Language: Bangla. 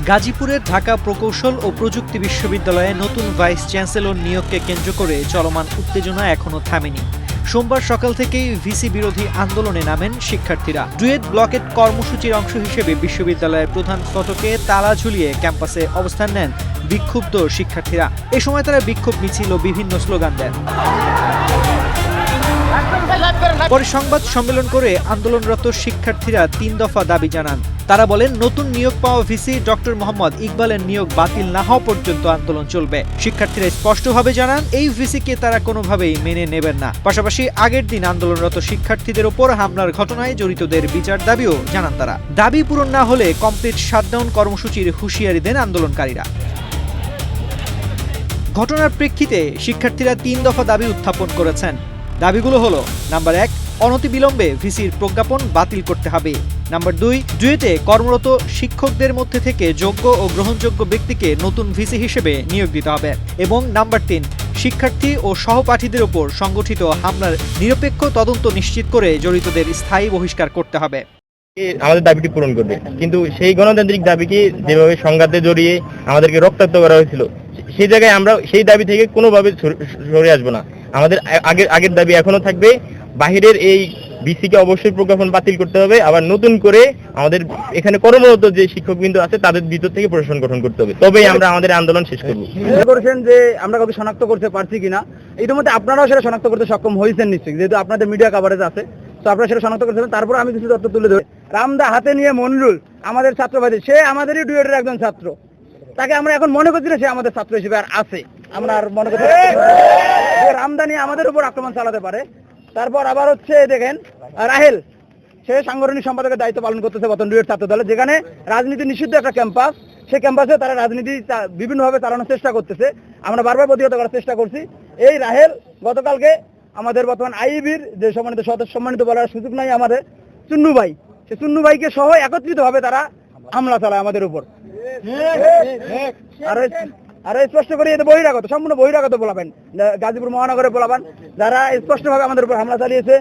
গাজীপুরের ঢাকা প্রকৌশল ও প্রযুক্তি বিশ্ববিদ্যালয়ে নতুন ভাইস চ্যান্সেলর নিয়োগকে কেন্দ্র করে চলমান উত্তেজনা এখনো থামেনি। সোমবার সকাল থেকেই ভিসি বিরোধী আন্দোলনে নামেন শিক্ষার্থীরা। ডুয়েট ব্লকেট কর্মসূচির অংশ হিসেবে বিশ্ববিদ্যালয়ের প্রধান ফটকে তালা ঝুলিয়ে ক্যাম্পাসে অবস্থান নেন বিক্ষুব্ধ শিক্ষার্থীরা। এ সময় তারা বিক্ষোভ মিছিল ও বিভিন্ন স্লোগান দেন। পরে সংবাদ সম্মেলন করে আন্দোলনরত শিক্ষার্থীরা ৩ দফা দাবি জানান। তারা বলেন, নতুন নিয়োগ পাওয়া ভিসি ডক্টর মোহাম্মদ ইকবালের নিয়োগ বাতিল না হওয়া পর্যন্ত আন্দোলন চলবে। শিক্ষার্থীরা স্পষ্টভাবে জানান, এই ভিসিকে তারা কোনোভাবেই মেনে নেবেন না। পাশাপাশি আগের দিন আন্দোলনরত শিক্ষার্থীদের ওপর হামলার ঘটনায় জড়িতদের বিচার দাবিও জানান তারা। দাবি পূরণ না হলে কমপ্লিট শাটডাউন কর্মসূচির হুঁশিয়ারি দেন আন্দোলনকারীরা। ঘটনার প্রেক্ষিতে শিক্ষার্থীরা ৩ দফা দাবি উত্থাপন করেছেন। দাবিগুলো হলো, নাম্বার ১, অনতিবিলম্বে ভিসির প্রজ্ঞাপন বাতিল করতে হবে। নাম্বার ২, ডুয়েটে কর্মরত শিক্ষকদের মধ্যে থেকে যোগ্য ও গ্রহণযোগ্য ব্যক্তিকে নতুন ভিসি হিসেবে নিয়োগ দিতে হবে। এবং নাম্বার ৩, শিক্ষার্থী ও সহপাঠীদের উপর সংগঠিত হামলার নিরপেক্ষ তদন্ত নিশ্চিত করে জড়িতদের স্থায়ী বহিষ্কার করতে হবে। আমাদের দাবিটি পূরণ করবে, কিন্তু সেই গণতান্ত্রিক দাবিকে যেভাবে সংঘাতে জড়িয়ে আমাদেরকে রক্তাক্ত করা হয়েছিল, সেই জায়গায় আমরা সেই দাবি থেকে কোনোভাবে সরে আসবো না। আমাদের আগের দাবি এখনো থাকবে। বাহিরের এই বিসিকে অবশ্যই প্রজ্ঞাপন বাতিল করতে হবে। আবার নতুন করে আমাদের এখানে কর্মরত যে শিক্ষকবৃন্দ আছে তাদের ভিতর থেকে প্রশাসন গঠন করতে হবে, তবেই আমরা আমাদের আন্দোলন শেষ করব। করেছেন যে আমরা কাউকে শনাক্ত করতে পারছি কিনা, ইতিমধ্যে আপনারাও সেটা শনাক্ত করতে সক্ষম হয়েছেন নিশ্চয়ই, যেহেতু আপনাদের মিডিয়া কভারেজ আছে, তো আপনারা সেটা শনাক্ত করতে। তারপর আমি কিছু তথ্য তুলে ধরি। রামদা হাতে নিয়ে মনরুল আমাদের ছাত্রবাদী, সে আমাদেরই ডুয়েটের একজন ছাত্র। তাকে আমরা এখন মনে করছি না সে আমাদের ছাত্র হিসেবে আর আছে। আমরা আর মনে করছি রামদা নিয়ে আমাদের উপর আক্রমণ চালাতে পারে। তারপর আবার হচ্ছে দেখেন রাহেল, সে সাংগঠনিক সম্পাদকের দায়িত্ব পালন করতেছে বর্তমান ডুয়েট ছাত্র দলে, যেখানে রাজনীতি নিষিদ্ধ একটা ক্যাম্পাস। সেই ক্যাম্পাসে তারা রাজনীতি বিভিন্নভাবে চালানোর চেষ্টা করতেছে। আমরা বারবার প্রতিহত করার চেষ্টা করছি। এই রাহেল গতকালকে আমাদের বর্তমান আইবির যে সম্মানিত সদস্য, সম্মানিত বলার সুযোগ নাই আমাদের, চুন্নু ভাই, সে চুন্নু ভাইকে সহ একত্রিতভাবে তারা হামলা চালায় আমাদের উপর। আর স্পষ্ট করে এতে বহিরাগত, সম্পূর্ণ বহিরাগত বলাবেন, গাজীপুর মহানগরে বলাবেন, যারা স্পষ্টভাবে আমাদের উপর হামলা চালিয়েছে।